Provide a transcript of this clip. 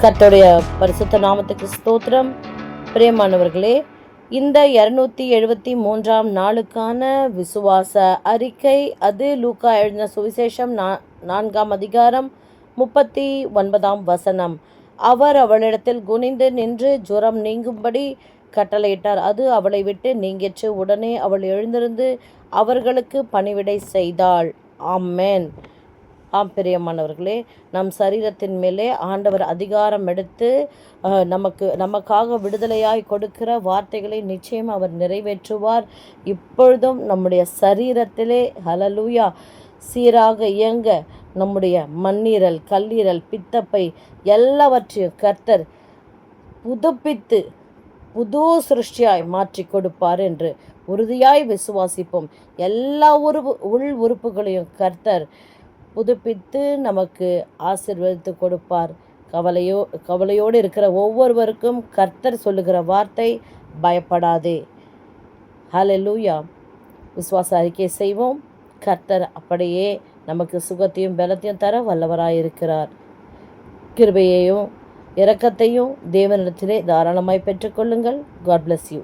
கர்த்தருடைய பரிசுத்த நாமத்துக்கு ஸ்தோத்திரம். பிரியமானவர்களே, இந்த 273ஆம் நாளுக்கான விசுவாச அறிக்கை, அது லூக்கா எழுதின சுவிசேஷம் 4ஆம் அதிகாரம் 39ஆம் வசனம். அவர் அவளிடத்தில் குனிந்து நின்று ஜுரம் நீங்கும்படி கட்டளையிட்டார். அது அவளை விட்டு நீங்கிற்று. உடனே அவள் எழுந்திருந்து அவர்களுக்கு பணிவிடை செய்தாள். ஆமென். பிரியமானவர்களே, நம் சரீரத்தின் மேலே ஆண்டவர் அதிகாரம் எடுத்து நமக்காக விடுதலையாய் கொடுக்கிற வார்த்தைகளை நிச்சயம் அவர் நிறைவேற்றுவார். இப்பொழுதும் நம்முடைய சரீரத்திலே ஹல்லேலூயா சீராக இயங்க நம்முடைய மண்ணீரல், கல்லீரல், பித்தப்பை எல்லாவற்றையும் கர்த்தர் புதுப்பித்து புது சிருஷ்டியாய் மாற்றி கொடுப்பார் என்று உறுதியாய் விசுவாசிப்போம். எல்லா உள் உறுப்புகளையும் கர்த்தர் புதுப்பித்து நமக்கு ஆசீர்வதித்து கொடுப்பார். கவலையோடு இருக்கிற ஒவ்வொருவருக்கும் கர்த்தர் சொல்லுகிற வார்த்தை, பயப்படாதே. ஹல்லேலூயா. விசுவாச அறிக்கை செய்வோம். கர்த்தர் அப்படியே நமக்கு சுகத்தையும் பலத்தையும் தர வல்லவராயிருக்கிறார். கிருபையையும் இரக்கத்தையும் தேவனிடத்திலே தாராளமாய் பெற்றுக்கொள்ளுங்கள். God bless you.